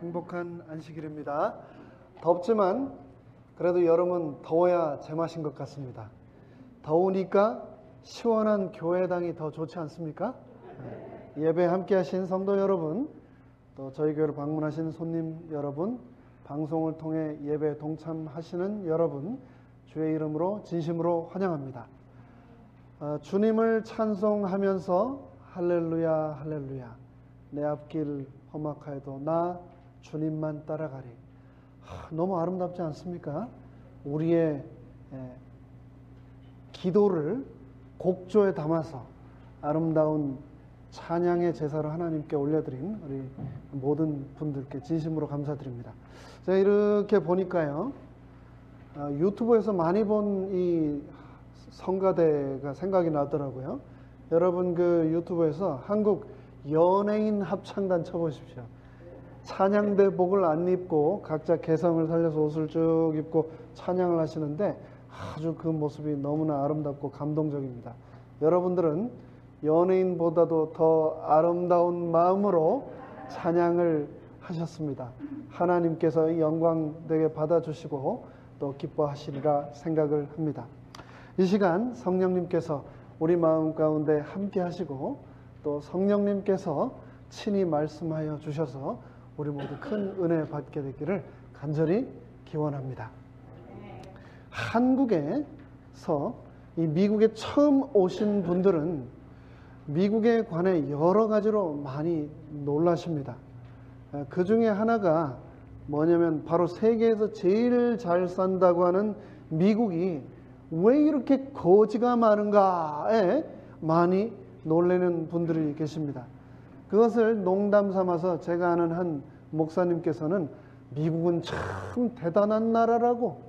행복한 안식일입니다. 덥지만 그래도 여름은 더워야 제맛인 것 같습니다. 더우니까 시원한 교회당이 더 좋지 않습니까? 예배 함께 하신 성도 여러분, 또 저희 교회를 방문하신 손님 여러분, 방송을 통해 예배에 동참하시는 여러분, 주의 이름으로 진심으로 환영합니다. 주님을 찬송하면서 할렐루야 할렐루야 내 앞길 험악하여도 나 주님만 따라가리. 너무 아름답지 않습니까? 우리의 기도를 곡조에 담아서 아름다운 찬양의 제사를 하나님께 올려드린 우리 모든 분들께 진심으로 감사드립니다. 제가 이렇게 보니까요, 유튜브에서 많이 본 이 성가대가 생각이 나더라고요. 여러분 그 유튜브에서 한국 연예인 합창단 쳐보십시오. 찬양대복을 안 입고 각자 개성을 살려서 옷을 쭉 입고 찬양을 하시는데 아주 그 모습이 너무나 아름답고 감동적입니다. 여러분들은 연예인보다도 더 아름다운 마음으로 찬양을 하셨습니다. 하나님께서 영광되게 받아주시고 또 기뻐하시리라 생각을 합니다. 이 시간 성령님께서 우리 마음 가운데 함께 하시고 또 성령님께서 친히 말씀하여 주셔서 우리 모두 큰 은혜 받게 되기를 간절히 기원합니다. 한국에서 이 미국에 처음 오신 분들은 미국에 관해 여러 가지로 많이 놀라십니다. 그 중에 하나가 뭐냐면 바로 세계에서 제일 잘 산다고 하는 미국이 왜 이렇게 거지가 많은가에 많이 놀라는 분들이 계십니다. 그것을 농담 삼아서 제가 아는 한 목사님께서는 미국은 참 대단한 나라라고,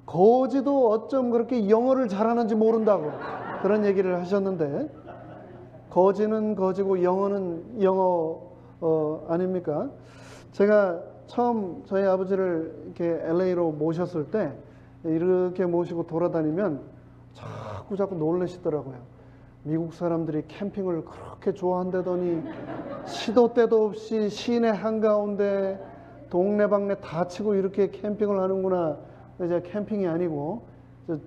거지도 어쩜 그렇게 영어를 잘하는지 모른다고 그런 얘기를 하셨는데, 거지는 거지고 영어는 영어 아닙니까? 제가 처음 저희 아버지를 이렇게 LA로 모셨을 때 이렇게 모시고 돌아다니면 자꾸 놀라시더라고요. 미국 사람들이 캠핑을 그렇게 좋아한다더니 시도 때도 없이 시내 한가운데 동네방네 다 치고 이렇게 캠핑을 하는구나. 이제 캠핑이 아니고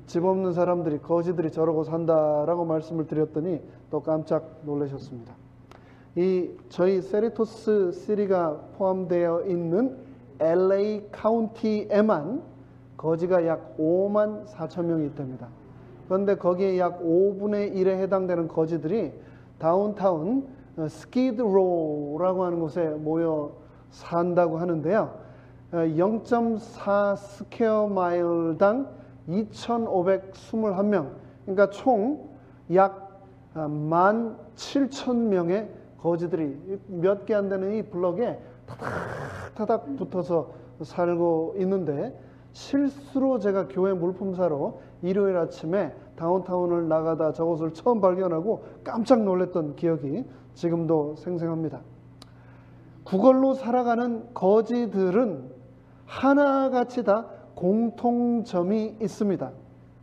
집 없는 사람들이, 거지들이 저러고 산다라고 말씀을 드렸더니 또 깜짝 놀라셨습니다. 이 저희 세리토스 시리가 포함되어 있는 LA 카운티에만 거지가 약 5만 4천 명이 있답니다. 그런데 거기에 약 5분의 1에 해당되는 거지들이 다운타운 스키드로우라고 하는 곳에 모여 산다고 하는데요. 0.4 스퀘어 마일당 2,521명, 그러니까 총 약 17,000명의 거지들이 몇 개 안 되는 이 블럭에 타닥타닥 붙어서 살고 있는데, 실수로 제가 교회 물품사로 일요일 아침에 다운타운을 나가다 저것을 처음 발견하고 깜짝 놀랐던 기억이 지금도 생생합니다. 구걸로 살아가는 거지들은 하나같이 다 공통점이 있습니다.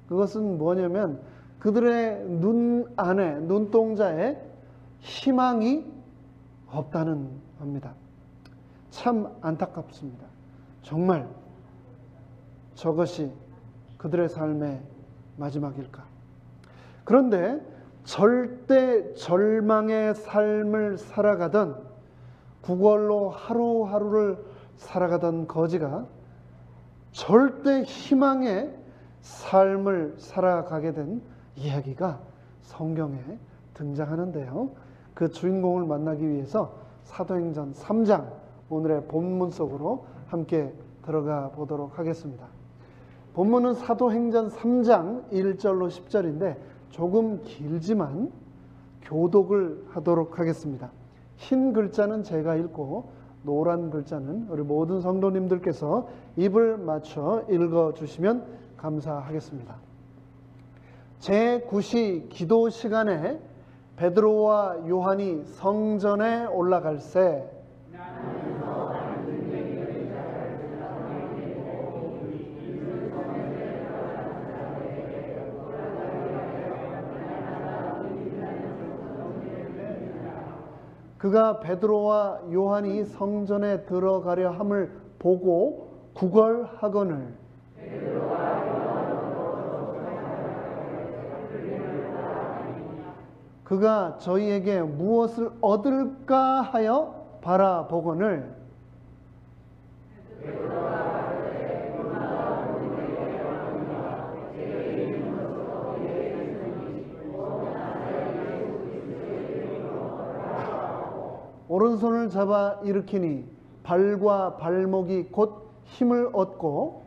그것은 뭐냐면 그들의 눈 안에, 눈동자에 희망이 없다는 겁니다. 참 안타깝습니다. 정말 저것이 그들의 삶의 마지막일까? 그런데 절대 절망의 삶을 살아가던, 구걸로 하루하루를 살아가던 거지가 절대 희망의 삶을 살아가게 된 이야기가 성경에 등장하는데요. 그 주인공을 만나기 위해서 사도행전 3장, 오늘의 본문 속으로 함께 들어가 보도록 하겠습니다. 본문은 사도행전 3장 1절로 10절인데 조금 길지만 교독을 하도록 하겠습니다. 흰 글자는 제가 읽고 노란 글자는 우리 모든 성도님들께서 입을 맞춰 읽어주시면 감사하겠습니다. 제9시 기도 시간에 베드로와 요한이 성전에 올라갈새 그가 베드로와 요한이 성전에 들어가려 함을 보고 구걸하거늘 그가 저희에게 무엇을 얻을까 하여 바라보거늘 오른손을 잡아 일으키니 발과 발목이 곧 힘을 얻고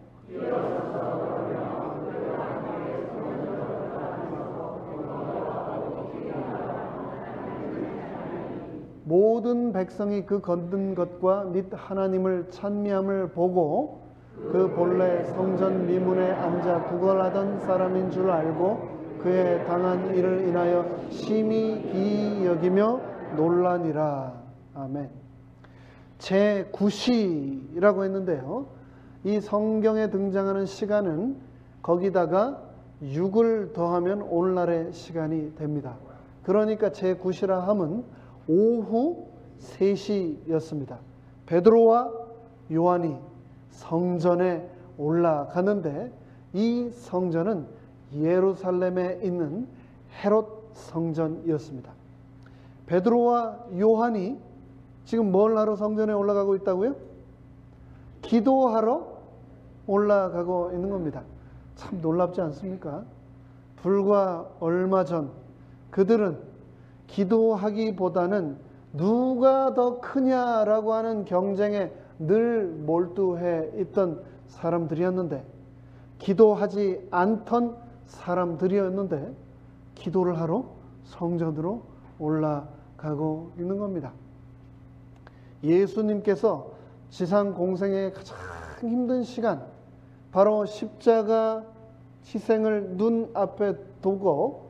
모든 백성이 그 걷는 것과 및 하나님을 찬미함을 보고 그 본래 성전 미문에 앉아 구걸하던 사람인 줄 알고 그의 당한 일을 인하여 심히 기이 여기며 놀라니라. 아멘. 제9시라고 했는데요. 이 성경에 등장하는 시간은 거기다가 6을 더하면 오늘날의 시간이 됩니다. 그러니까 제9시라 함은 오후 3시였습니다. 베드로와 요한이 성전에 올라가는데 이 성전은 예루살렘에 있는 헤롯 성전이었습니다. 베드로와 요한이 지금 뭘 하러 성전에 올라가고 있다고요? 기도하러 올라가고 있는 겁니다. 참 놀랍지 않습니까? 불과 얼마 전 그들은 기도하기보다는 누가 더 크냐라고 하는 경쟁에 늘 몰두해 있던 사람들이었는데, 기도하지 않던 사람들이었는데 기도를 하러 성전으로 올라가고 있는 겁니다. 예수님께서 지상 공생의 가장 힘든 시간, 바로 십자가 희생을 눈앞에 두고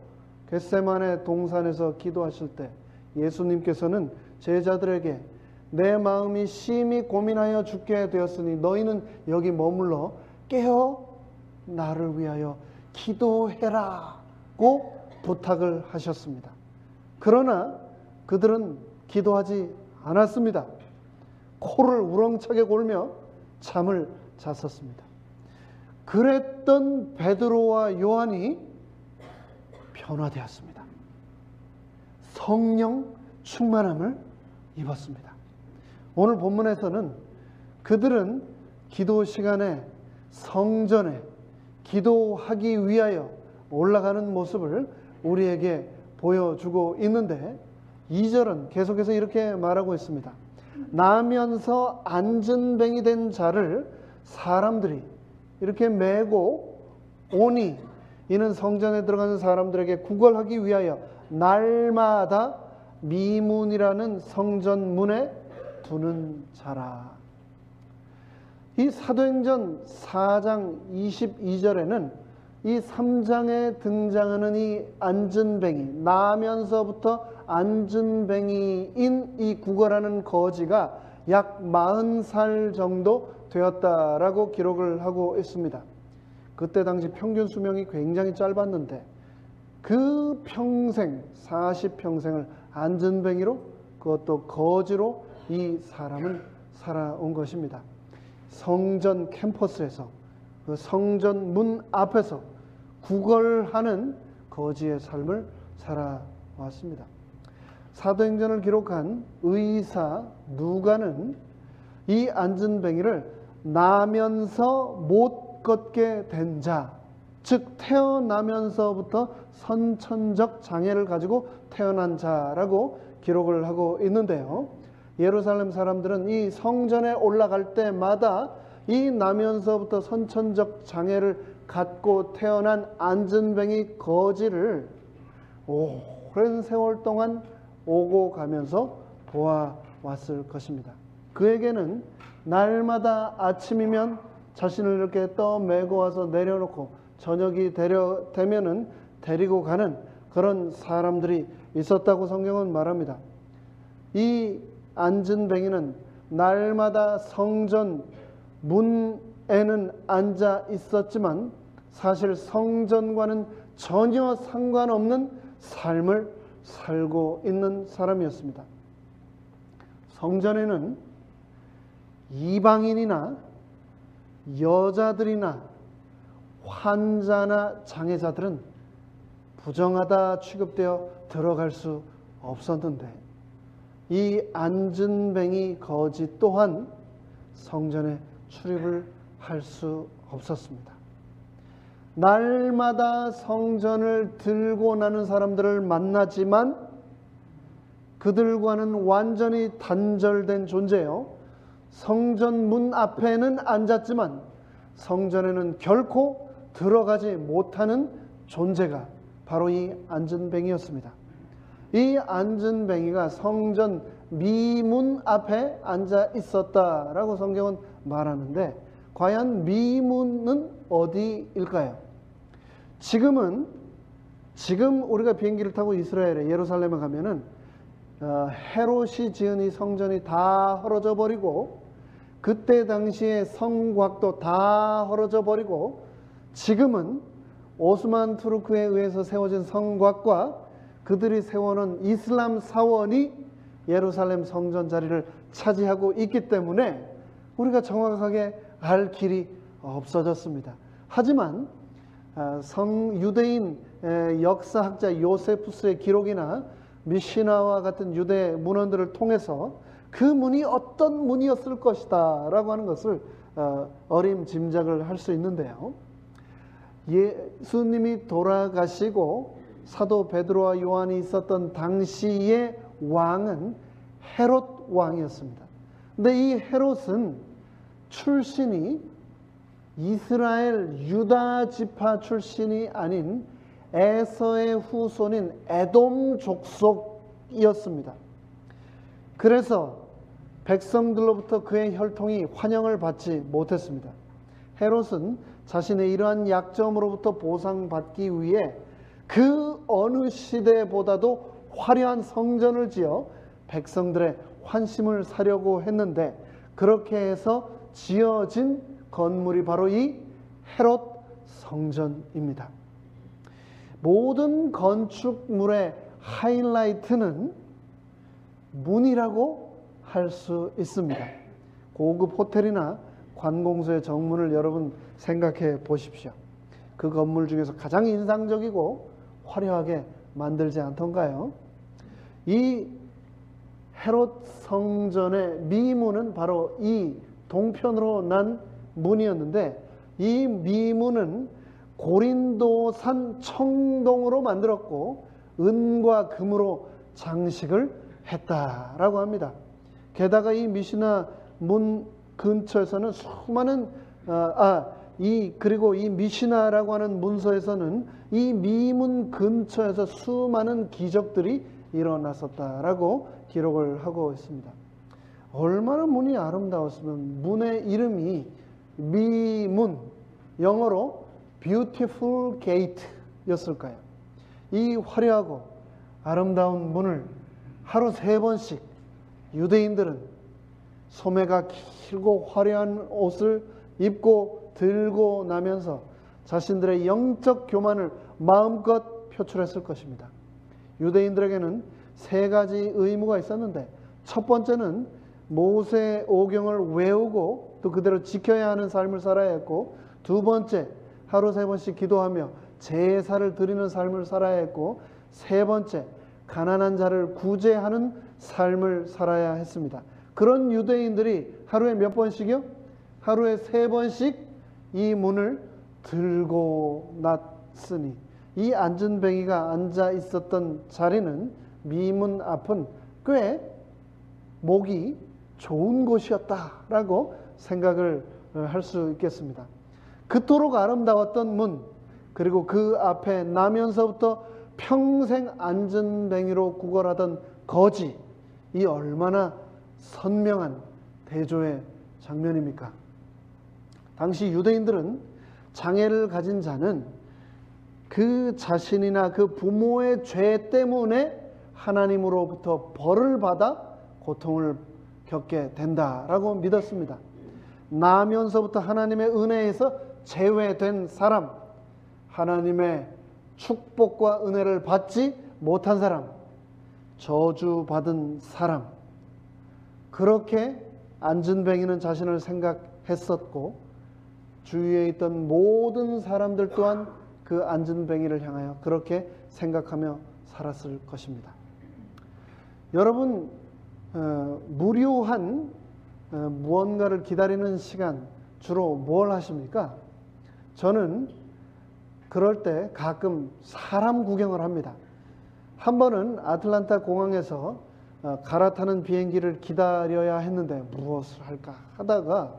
겟세마네 동산에서 기도하실 때 예수님께서는 제자들에게 내 마음이 심히 고민하여 죽게 되었으니 너희는 여기 머물러 깨어 나를 위하여 기도해라고 부탁을 하셨습니다. 그러나 그들은 기도하지 않았습니다. 코를 우렁차게 골며 잠을 잤었습니다. 그랬던 베드로와 요한이 변화되었습니다. 성령 충만함을 입었습니다. 오늘 본문에서는 그들은 기도 시간에 성전에 기도하기 위하여 올라가는 모습을 우리에게 보여주고 있는데 2절은 계속해서 이렇게 말하고 있습니다. 나면서 앉은 뱅이 된 자를 사람들이 이렇게 메고 오니 이는 성전에 들어가는 사람들에게 구걸하기 위하여 날마다 미문이라는 성전 문에 두는 자라. 이 사도행전 4장 22절에는 이 3장에 등장하는 이 앉은뱅이, 나면서부터 앉은뱅이인 이 구걸하는 거지가 약 40살 정도 되었다라고 기록을 하고 있습니다. 그때 당시 평균 수명이 굉장히 짧았는데 그 평생 40평생을 앉은뱅이로, 그것도 거지로 이 사람은 살아온 것입니다. 성전 캠퍼스에서, 그 성전 문 앞에서 구걸하는 거지의 삶을 살아왔습니다. 사도행전을 기록한 의사 누가는 이 앉은뱅이를 나면서 못 걷게 된 자, 즉 태어나면서부터 선천적 장애를 가지고 태어난 자라고 기록을 하고 있는데요. 예루살렘 사람들은 이 성전에 올라갈 때마다 이 나면서부터 선천적 장애를 갖고 태어난 앉은뱅이 거지를 오랜 세월 동안 오고 가면서 보아왔을 것입니다. 그에게는 날마다 아침이면 자신을 이렇게 떠메고 와서 내려놓고 저녁이 되면은 데리고 가는 그런 사람들이 있었다고 성경은 말합니다. 이 앉은뱅이는 날마다 성전 문에는 앉아 있었지만 사실 성전과는 전혀 상관없는 삶을 살고 있는 사람이었습니다. 성전에는 이방인이나 여자들이나 환자나 장애자들은 부정하다 취급되어 들어갈 수 없었는데, 이 안전뱅이 거지 또한 성전에 출입을 할 수 없었습니다. 날마다 성전을 들고 나는 사람들을 만나지만 그들과는 완전히 단절된 존재요. 성전 문 앞에는 앉았지만 성전에는 결코 들어가지 못하는 존재가 바로 이 안전뱅이였습니다. 이 안전뱅이가 성전 미문 앞에 앉아 있었다라고 성경은 말하는데, 과연 미문은 어디일까요? 지금 우리가 비행기를 타고 이스라엘에 예루살렘에 가면은 헤롯이 지은 이 성전이 다 헐어져 버리고, 그때 당시에 성곽도 다 헐어져 버리고, 지금은 오스만 투르크에 의해서 세워진 성곽과 그들이 세워놓은 이슬람 사원이 예루살렘 성전 자리를 차지하고 있기 때문에 우리가 정확하게 알 길이 없어졌습니다. 하지만 유대인 역사학자 요세푸스의 기록이나 미시나와 같은 유대 문헌들을 통해서 그 문이 어떤 문이었을 것이다 라고 하는 것을 어림짐작을 할 수 있는데요. 예수님이 돌아가시고 사도 베드로와 요한이 있었던 당시의 왕은 헤롯 왕이었습니다. 근데 이 헤롯은 출신이 이스라엘 유다 지파 출신이 아닌 에서의 후손인 에돔 족속이었습니다. 그래서 백성들로부터 그의 혈통이 환영을 받지 못했습니다. 헤롯은 자신의 이러한 약점으로부터 보상받기 위해 그 어느 시대보다도 화려한 성전을 지어 백성들의 환심을 사려고 했는데, 그렇게 해서 지어진 건물이 바로 이 헤롯 성전입니다. 모든 건축물의 하이라이트는 문이라고 할 수 있습니다. 고급 호텔이나 관공서의 정문을 여러분 생각해 보십시오. 그 건물 중에서 가장 인상적이고 화려하게 만들지 않던가요? 이 헤롯 성전의 미문은 바로 이 동편으로 난 문이었는데, 이 미문은 고린도산 청동으로 만들었고 은과 금으로 장식을 했다라고 합니다. 게다가 이 미시나 문 근처에서는 수많은 그리고 이 미시나라고 하는 문서에서는 이 미문 근처에서 수많은 기적들이 일어났었다라고 기록을 하고 있습니다. 얼마나 문이 아름다웠으면 문의 이름이 미문, 영어로 Beautiful Gate 였을까요? 이 화려하고 아름다운 문을 하루 3번씩 유대인들은 소매가 길고 화려한 옷을 입고 들고 나면서 자신들의 영적 교만을 마음껏 표출했을 것입니다. 유대인들에게는 3가지 의무가 있었는데, 첫 번째는 모세 오경을 외우고 또 그대로 지켜야 하는 삶을 살아야 했고, 두 번째 하루 3번씩 기도하며 제사를 드리는 삶을 살아야 했고, 세 번째 가난한 자를 구제하는 삶을 살아야 했습니다. 그런 유대인들이 하루에 몇 번씩이요? 하루에 3번씩 이 문을 들고 났으니, 이 안전뱅이가 앉아 있었던 자리는 미문 앞은 꽤 목이 좋은 곳이었다라고 생각을 할 수 있겠습니다. 그토록 아름다웠던 문, 그리고 그 앞에 나면서부터 평생 안전뱅이로 구걸하던 거지, 이 얼마나 선명한 대조의 장면입니까? 당시 유대인들은 장애를 가진 자는 그 자신이나 그 부모의 죄 때문에 하나님으로부터 벌을 받아 고통을 겪게 된다라고 믿었습니다. 나면서부터 하나님의 은혜에서 제외된 사람, 하나님의 축복과 은혜를 받지 못한 사람, 저주받은 사람, 그렇게 안진뱅이는 자신을 생각했었고 주위에 있던 모든 사람들 또한 그 안진뱅이를 향하여 그렇게 생각하며 살았을 것입니다. 여러분, 무료한 무언가를 기다리는 시간 주로 뭘 하십니까? 저는 그럴 때 가끔 사람 구경을 합니다. 한 번은 아틀란타 공항에서 갈아타는 비행기를 기다려야 했는데 무엇을 할까 하다가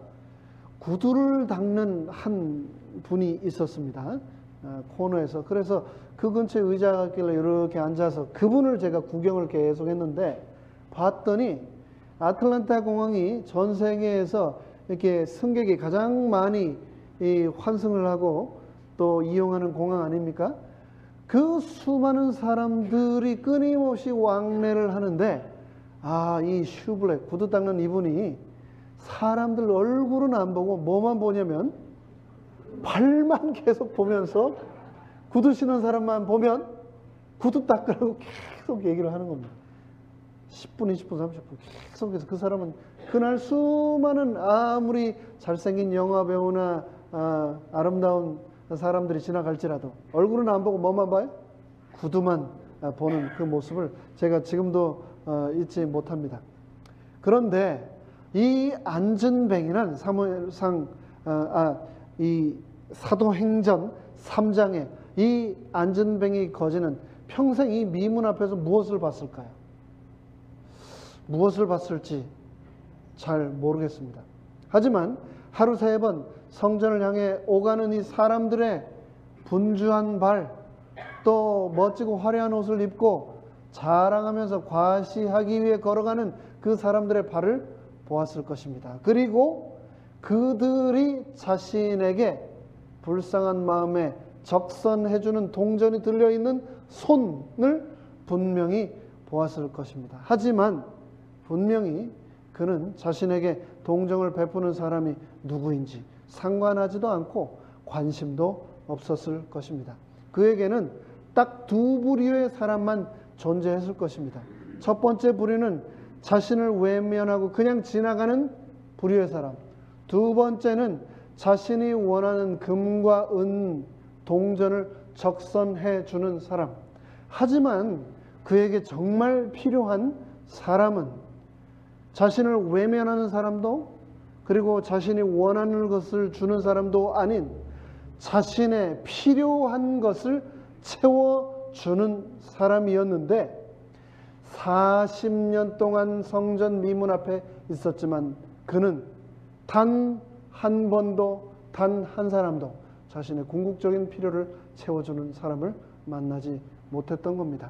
구두를 닦는 한 분이 있었습니다. 코너에서. 그래서 그 근처에 의자가 있길래 이렇게 앉아서 그분을 제가 구경을 계속 했는데 봤더니 아틀란타 공항이 전 세계에서 이렇게 승객이 가장 많이 환승을 하고 또 이용하는 공항 아닙니까? 그 수많은 사람들이 끊임없이 왕래를 하는데 이 슈블랙 구두 닦는 이분이 사람들 얼굴은 안 보고 뭐만 보냐면 발만 계속 보면서 구두 신은 사람만 보면 구두 닦으라고 계속 얘기를 하는 겁니다. 10분, 20분, 30분 계속해서 그 사람은 그날 수많은 아무리 잘생긴 영화 배우나 아름다운 사람들이 지나갈지라도 얼굴은 안 보고 뭐만 봐요? 구두만 보는 그 모습을 제가 지금도 잊지 못합니다. 그런데 이 안진뱅이는 사무엘상 이 사도행전 3장에 이 안진뱅이 거지는 평생 이 미문 앞에서 무엇을 봤을까요? 무엇을 봤을지 잘 모르겠습니다. 하지만 하루 3번 성전을 향해 오가는 이 사람들의 분주한 발, 또 멋지고 화려한 옷을 입고 자랑하면서 과시하기 위해 걸어가는 그 사람들의 발을 보았을 것입니다. 그리고 그들이 자신에게 불쌍한 마음에 적선해주는 동전이 들려있는 손을 분명히 보았을 것입니다. 하지만 분명히 그는 자신에게 동정을 베푸는 사람이 누구인지 상관하지도 않고 관심도 없었을 것입니다. 그에게는 딱 2부류의 사람만 존재했을 것입니다. 첫 번째 부류는 자신을 외면하고 그냥 지나가는 부류의 사람. 두 번째는 자신이 원하는 금과 은, 동전을 적선해 주는 사람. 하지만 그에게 정말 필요한 사람은 자신을 외면하는 사람도 그리고 자신이 원하는 것을 주는 사람도 아닌 자신의 필요한 것을 채워주는 사람이었는데 40년 동안 성전 미문 앞에 있었지만 그는 단 한 번도 단 한 사람도 자신의 궁극적인 필요를 채워주는 사람을 만나지 못했던 겁니다.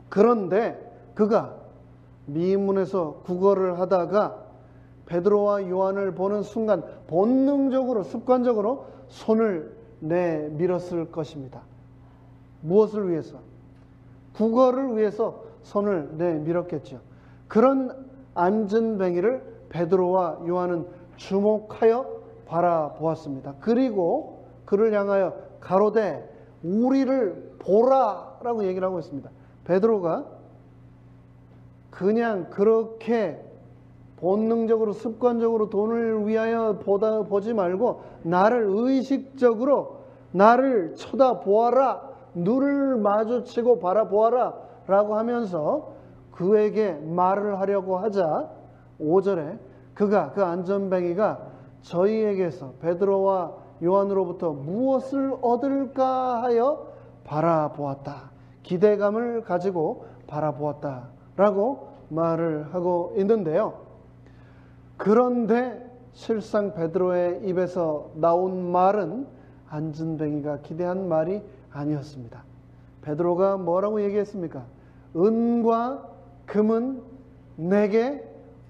그런데 그가 미문에서 구걸을 하다가 베드로와 요한을 보는 순간 본능적으로 습관적으로 손을 내밀었을 것입니다. 무엇을 위해서? 구걸을 위해서 손을 내밀었겠죠. 그런 안진뱅이를 베드로와 요한은 주목하여 바라보았습니다. 그리고 그를 향하여 가로되 우리를 보라라고 얘기를 하고 있습니다. 베드로가 그냥 그렇게 본능적으로 습관적으로 돈을 위하여 보지 말고 나를 의식적으로 나를 쳐다보아라, 눈을 마주치고 바라보아라 라고 하면서 그에게 말을 하려고 하자 5절에 그 안진뱅이가 저희에게서 베드로와 요한으로부터 무엇을 얻을까 하여 바라보았다. 기대감을 가지고 바라보았다 라고 말을 하고 있는데요. 그런데 실상 베드로의 입에서 나온 말은 안진뱅이가 기대한 말이 아니었습니다. 베드로가 뭐라고 얘기했습니까? 은과 금은 내게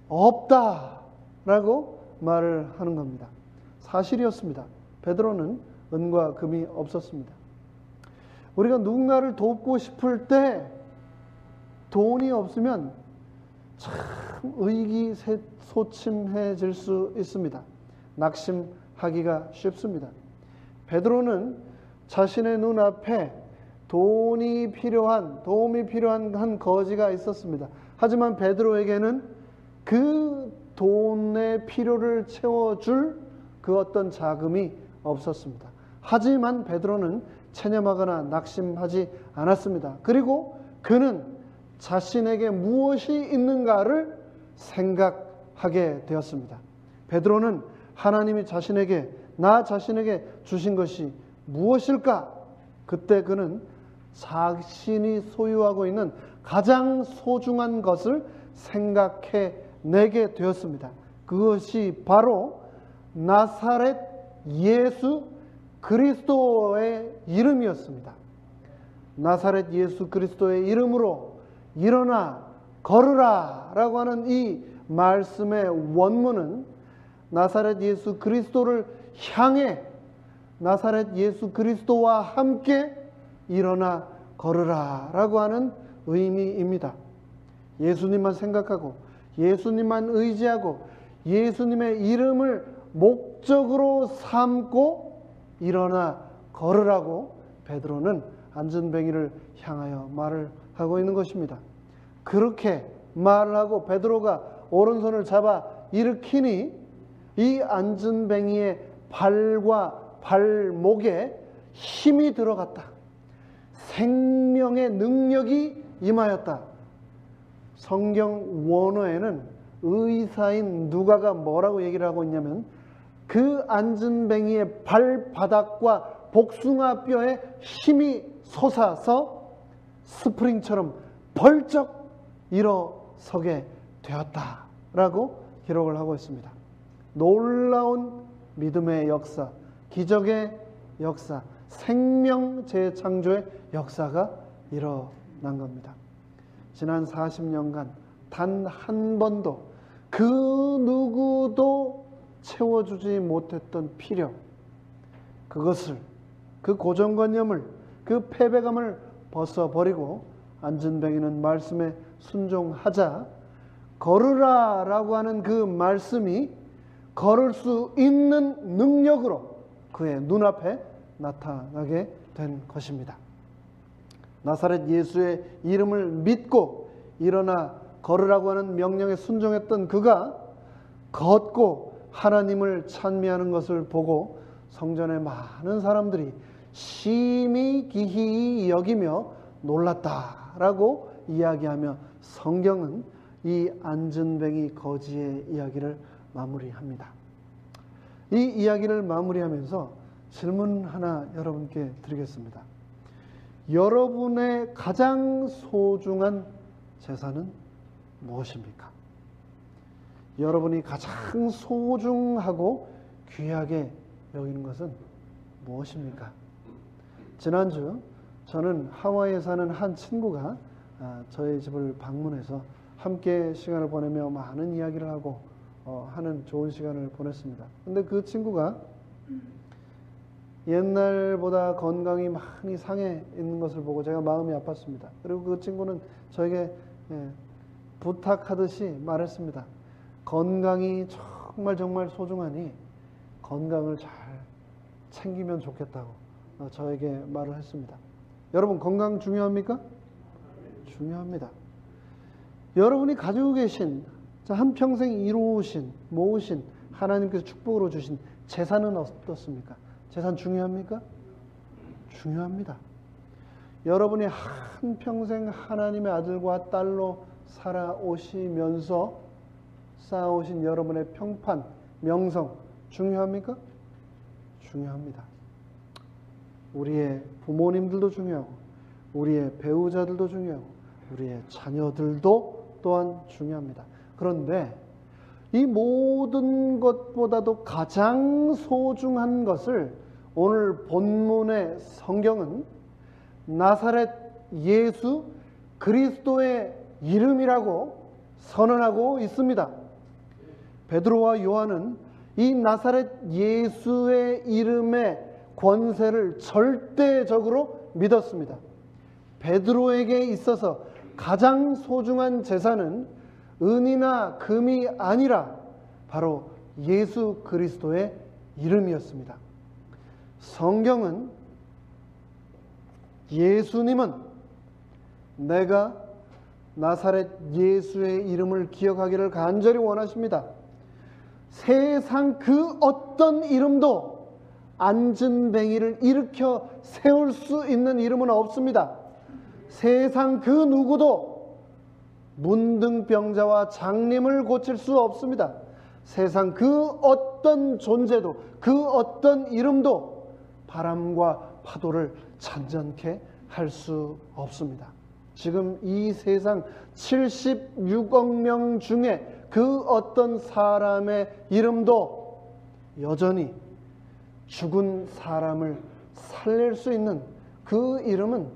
없다 라고 말을 하는 겁니다. 사실이었습니다. 베드로는 은과 금이 없었습니다. 우리가 누군가를 돕고 싶을 때 돈이 없으면 참 의기소침해질 수 있습니다. 낙심하기가 쉽습니다. 베드로는 자신의 눈앞에 도움이 필요한 한 거지가 있었습니다. 하지만 베드로에게는 그 돈의 필요를 채워줄 그 어떤 자금이 없었습니다. 하지만 베드로는 체념하거나 낙심하지 않았습니다. 그리고 그는 자신에게 무엇이 있는가를 생각하게 되었습니다. 베드로는 하나님이 나 자신에게 주신 것이 무엇일까? 그때 그는 자신이 소유하고 있는 가장 소중한 것을 생각해 내게 되었습니다. 그것이 바로 나사렛 예수 그리스도의 이름이었습니다. 나사렛 예수 그리스도의 이름으로 일어나 걸으라 라고 하는 이 말씀의 원문은 나사렛 예수 그리스도를 향해 나사렛 예수 그리스도와 함께 일어나 걸으라 라고 하는 의미입니다. 예수님만 생각하고 예수님만 의지하고 예수님의 이름을 목적으로 삼고 일어나 걸으라고 베드로는 안전뱅이를 향하여 말을 하고 있는 것입니다. 그렇게 말을 하고 베드로가 오른손을 잡아 일으키니 이 안전뱅이의 발과 발목에 힘이 들어갔다. 생명의 능력이 임하였다. 성경 원어에는 의사인 누가가 뭐라고 얘기를 하고 있냐면 그 안전뱅이의 발바닥과 복숭아뼈에 힘이 솟아서 스프링처럼 벌쩍 일어서게 되었다라고 기록을 하고 있습니다. 놀라운 믿음의 역사, 기적의 역사, 생명 재창조의 역사가 일어난 겁니다. 지난 40년간 단 한 번도 그 누구도 채워주지 못했던 필요, 그것을, 그 고정관념을, 그 패배감을 벗어버리고 안전뱅이는 말씀에 순종하자 걸으라 라고 하는 그 말씀이 걸을 수 있는 능력으로 그의 눈앞에 나타나게 된 것입니다. 나사렛 예수의 이름을 믿고 일어나 걸으라고 하는 명령에 순종했던 그가 걷고 하나님을 찬미하는 것을 보고 성전의 많은 사람들이 심히 기히 여기며 놀랐다라고 이야기하며 성경은 이 안전뱅이 거지의 이야기를 마무리합니다. 이 이야기를 마무리하면서 질문 하나 여러분께 드리겠습니다. 여러분의 가장 소중한 재산은 무엇입니까? 여러분이 가장 소중하고 귀하게 여기는 것은 무엇입니까? 지난주 저는 하와이에 사는 한 친구가 저희 집을 방문해서 함께 시간을 보내며 많은 이야기를 하고 하는 좋은 시간을 보냈습니다. 근데 그 친구가 옛날보다 건강이 많이 상해 있는 것을 보고 제가 마음이 아팠습니다. 그리고 그 친구는 저에게 부탁하듯이 말했습니다. 건강이 정말 소중하니 건강을 잘 챙기면 좋겠다고 저에게 말을 했습니다. 여러분, 건강 중요합니까? 중요합니다. 여러분이 가지고 계신 한평생 이루신, 모으신, 하나님께서 축복으로 주신 재산은 어떻습니까? 재산 중요합니까? 중요합니다. 여러분이 한평생 하나님의 아들과 딸로 살아오시면서 쌓아오신 여러분의 평판, 명성 중요합니까? 중요합니다. 우리의 부모님들도 중요하고 우리의 배우자들도 중요하고 우리의 자녀들도 또한 중요합니다. 그런데 이 모든 것보다도 가장 소중한 것을 오늘 본문의 성경은 나사렛 예수 그리스도의 이름이라고 선언하고 있습니다. 베드로와 요한은 이 나사렛 예수의 이름의 권세를 절대적으로 믿었습니다. 베드로에게 있어서 가장 소중한 재산은 은이나 금이 아니라 바로 예수 그리스도의 이름이었습니다. 성경은 예수님은 내가 나사렛 예수의 이름을 기억하기를 간절히 원하십니다. 세상 그 어떤 이름도 안진뱅이를 일으켜 세울 수 있는 이름은 없습니다. 세상 그 누구도 문둥병자와 장님을 고칠 수 없습니다. 세상 그 어떤 존재도, 그 어떤 이름도 바람과 파도를 잔잔케 할 수 없습니다. 지금 이 세상 76억 명 중에 그 어떤 사람의 이름도 여전히 죽은 사람을 살릴 수 있는 그 이름은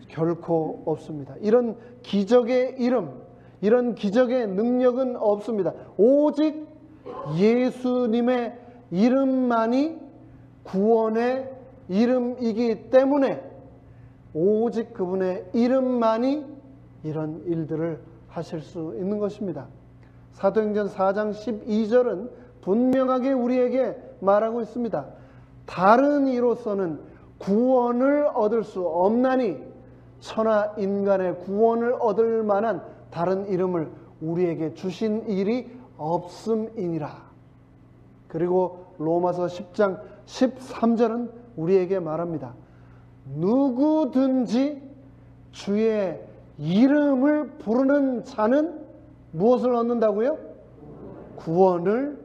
결코 없습니다. 이런 기적의 이름, 이런 기적의 능력은 없습니다. 오직 예수님의 이름만이 구원의 이름이기 때문에 오직 그분의 이름만이 이런 일들을 하실 수 있는 것입니다. 사도행전 4장 12절은 분명하게 우리에게 말하고 있습니다. 다른 이로서는 구원을 얻을 수 없나니 천하 인간의 구원을 얻을 만한 다른 이름을 우리에게 주신 일이 없음이니라. 그리고 로마서 10장 13절은 우리에게 말합니다. 누구든지 주의 이름을 부르는 자는 무엇을 얻는다고요? 구원을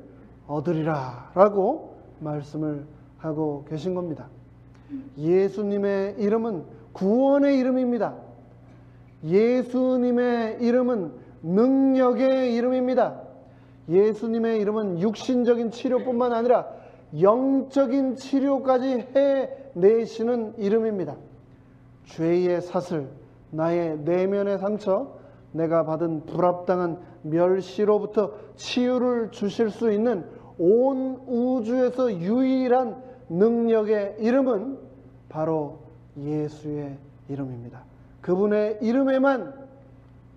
얻으리라 라고 말씀을 하고 계신 겁니다. 예수님의 이름은 구원의 이름입니다. 예수님의 이름은 능력의 이름입니다. 예수님의 이름은 육신적인 치료뿐만 아니라 영적인 치료까지 해내시는 이름입니다. 죄의 사슬, 나의 내면의 상처, 내가 받은 불합당한 멸시로부터 치유를 주실 수 있는 온 우주에서 유일한 능력의 이름은 바로 예수의 이름입니다. 그분의 이름에만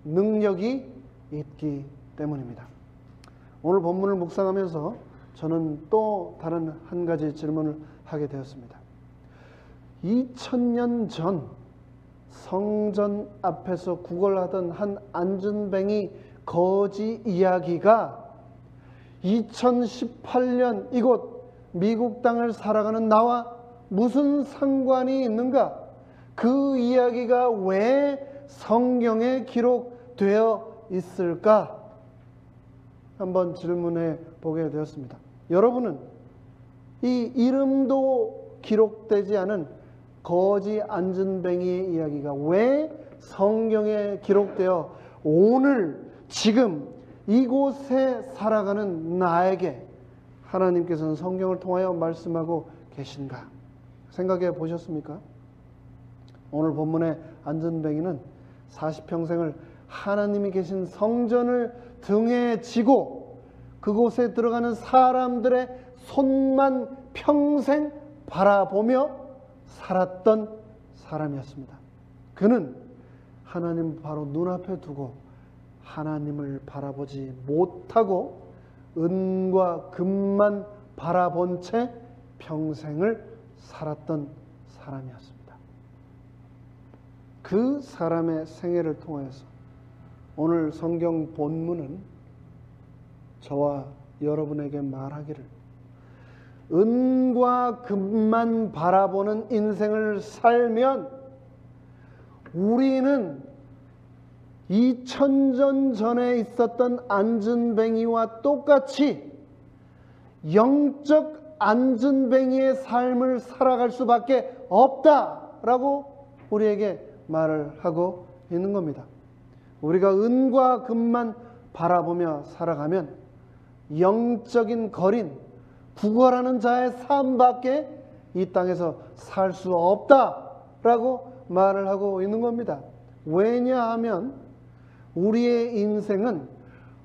능력이 있기 때문입니다. 오늘 본문을 묵상하면서 저는 또 다른 한 가지 질문을 하게 되었습니다. 2000년 전 성전 앞에서 구걸하던 한 안진뱅이 거지 이야기가 2018년 이곳 미국 땅을 살아가는 나와 무슨 상관이 있는가? 그 이야기가 왜 성경에 기록되어 있을까? 한번 질문해 보게 되었습니다. 여러분은 이 이름도 기록되지 않은 거지 안진뱅이의 이야기가 왜 성경에 기록되어 오늘 지금 이곳에 살아가는 나에게 하나님께서는 성경을 통하여 말씀하고 계신가? 생각해 보셨습니까? 오늘 본문의 안진뱅이는 40평생을 하나님이 계신 성전을 등에 지고 그곳에 들어가는 사람들의 손만 평생 바라보며 살았던 사람이었습니다. 그는 하나님 바로 눈앞에 두고 하나님을 바라보지 못하고 은과 금만 바라본 채 평생을 살았던 사람이었습니다. 그 사람의 생애를 통해서 오늘 성경 본문은 저와 여러분에게 말하기를 은과 금만 바라보는 인생을 살면 우리는 2000년 전에 있었던 안진뱅이와 똑같이 영적 안진뱅이의 삶을 살아갈 수밖에 없다라고 우리에게 말을 하고 있는 겁니다. 우리가 은과 금만 바라보며 살아가면 영적인 거린, 구걸하는 자의 삶밖에 이 땅에서 살 수 없다라고 말을 하고 있는 겁니다. 왜냐하면 우리의 인생은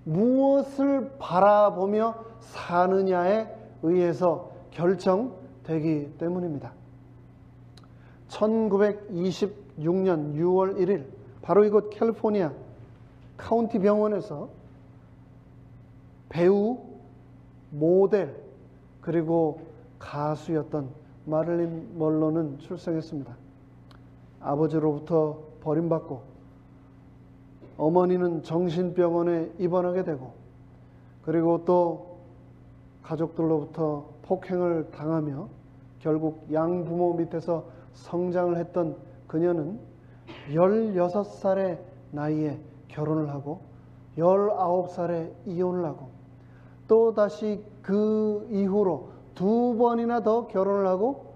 무엇을 바라보며 사느냐에 의해서 결정되기 때문입니다. 1926년 6월 1일 바로 이곳 캘리포니아 카운티 병원에서 배우, 모델, 그리고 가수였던 마릴린 먼로는 출생했습니다. 아버지로부터 버림받고 어머니는 정신병원에 입원하게 되고, 그리고 또 가족들로부터 폭행을 당하며 결국 양부모 밑에서 성장을 했던 그녀는 16살의 나이에 결혼을 하고 19살에 이혼을 하고, 또 다시 그 이후로 2번이나 더 결혼을 하고,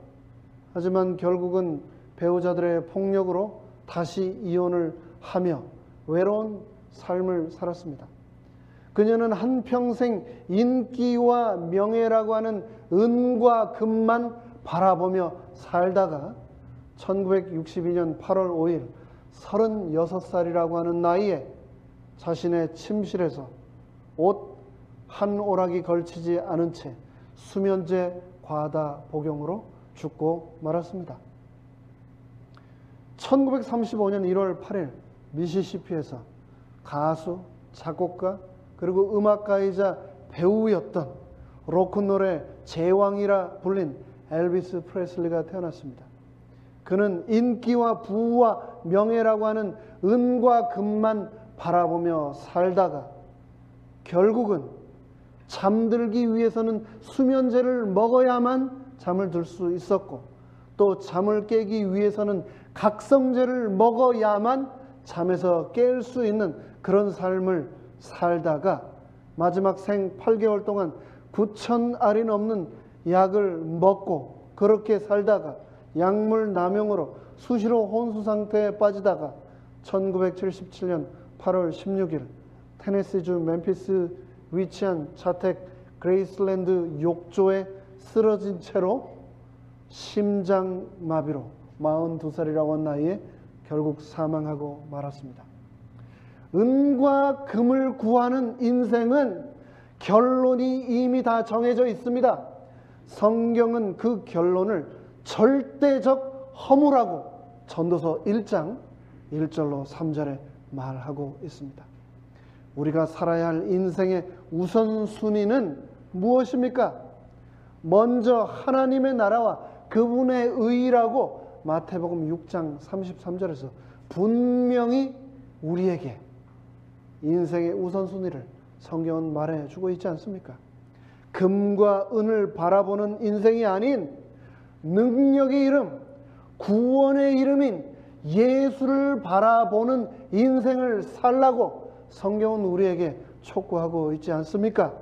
하지만 결국은 배우자들의 폭력으로 다시 이혼을 하며 외로운 삶을 살았습니다. 그녀는 한평생 인기와 명예라고 하는 은과 금만 바라보며 살다가 1962년 8월 5일 36살이라고 하는 나이에 자신의 침실에서 옷 한 오락이 걸치지 않은 채 수면제 과다 복용으로 죽고 말았습니다. 1935년 1월 8일 미시시피에서 가수, 작곡가, 그리고 음악가이자 배우였던 로큰롤의 제왕이라 불린 엘비스 프레슬리가 태어났습니다. 그는 인기와 부와 명예라고 하는 은과 금만 바라보며 살다가 결국은 잠들기 위해서는 수면제를 먹어야만 잠을 들 수 있었고, 또 잠을 깨기 위해서는 각성제를 먹어야만 잠에서 깰 수 있는 그런 삶을 살다가 마지막 생 8개월 동안 9,000알이 넘는 약을 먹고 그렇게 살다가 약물 남용으로 수시로 혼수 상태에 빠지다가 1977년 8월 16일 테네시주 멤피스 위치한 자택 그레이슬랜드 욕조에 쓰러진 채로 심장마비로 42살이라고 한 나이에 결국 사망하고 말았습니다. 은과 금을 구하는 인생은 결론이 이미 다 정해져 있습니다. 성경은 그 결론을 절대적 허무라고 전도서 1장 1절로 3절에 말하고 있습니다. 우리가 살아야 할 인생의 우선순위는 무엇입니까? 먼저 하나님의 나라와 그분의 의라고 마태복음 6장 33절에서 분명히 우리에게 인생의 우선순위를 성경은 말해주고 있지 않습니까? 금과 은을 바라보는 인생이 아닌 능력의 이름, 구원의 이름인 예수를 바라보는 인생을 살라고 성경은 우리에게 촉구하고 있지 않습니까?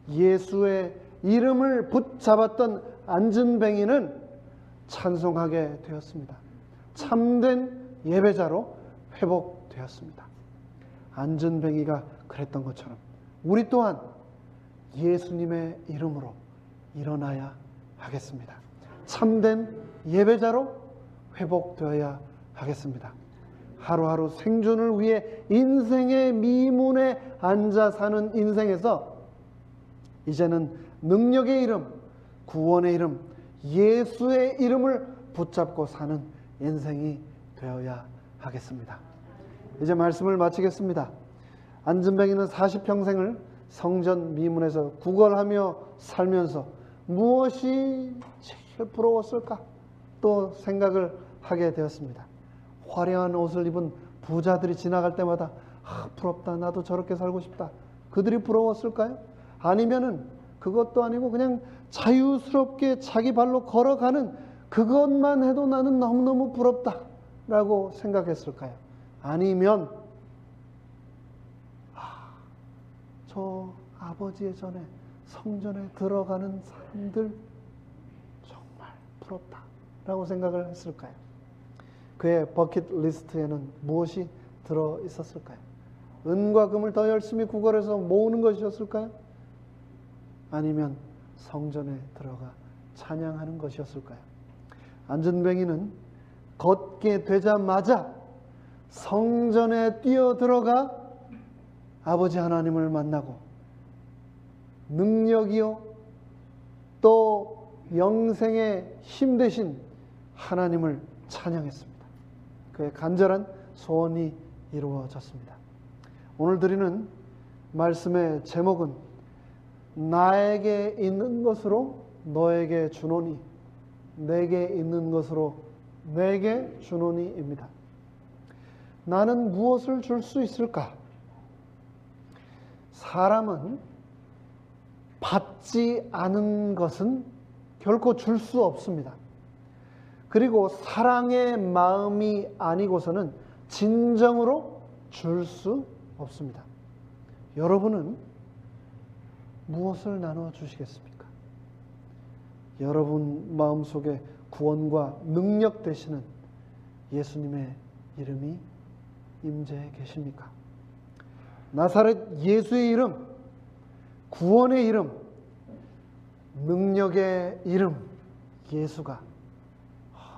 예수의 이름을 붙잡았던 안진뱅이는 찬송하게 되었습니다. 참된 예배자로 회복되었습니다. 안진뱅이가 그랬던 것처럼 우리 또한 예수님의 이름으로 일어나야 하겠습니다. 참된 예배자로 회복되어야 하겠습니다. 하루하루 생존을 위해 인생의 미문에 앉아 사는 인생에서 이제는 능력의 이름, 구원의 이름, 예수의 이름을 붙잡고 사는 인생이 되어야 하겠습니다. 이제 말씀을 마치겠습니다. 안진뱅이는 40평생을 성전 미문에서 구걸하며 살면서 무엇이 제일 부러웠을까? 또 생각을 하게 되었습니다. 화려한 옷을 입은 부자들이 지나갈 때마다 부럽다, 나도 저렇게 살고 싶다. 그들이 부러웠을까요? 아니면은 그것도 아니고 그냥 자유스럽게 자기 발로 걸어가는 그것만 해도 나는 너무너무 부럽다 라고 생각했을까요? 아니면 저 아버지의 전에 성전에 들어가는 사람들 정말 부럽다 라고 생각을 했을까요? 그의 버킷리스트에는 무엇이 들어 있었을까요? 은과 금을 더 열심히 구걸해서 모으는 것이었을까요? 아니면 성전에 들어가 찬양하는 것이었을까요? 안진뱅이는 걷게 되자마자 성전에 뛰어들어가 아버지 하나님을 만나고 능력이요 또 영생의 힘 되신 하나님을 찬양했습니다. 그의 간절한 소원이 이루어졌습니다. 오늘 드리는 말씀의 제목은 나에게 있는 것으로 너에게 주노니, 내게 있는 것으로 내게 주노니입니다. 나는 무엇을 줄 수 있을까? 사람은 받지 않은 것은 결코 줄 수 없습니다. 그리고 사랑의 마음이 아니고서는 진정으로 줄 수 없습니다. 여러분은 무엇을 나눠 주시겠습니까? 여러분 마음속에 구원과 능력 되시는 예수님의 이름이 임재해 계십니까? 나사렛 예수의 이름, 구원의 이름, 능력의 이름 예수가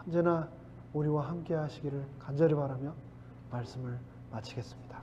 언제나 우리와 함께 하시기를 간절히 바라며 말씀을 마치겠습니다.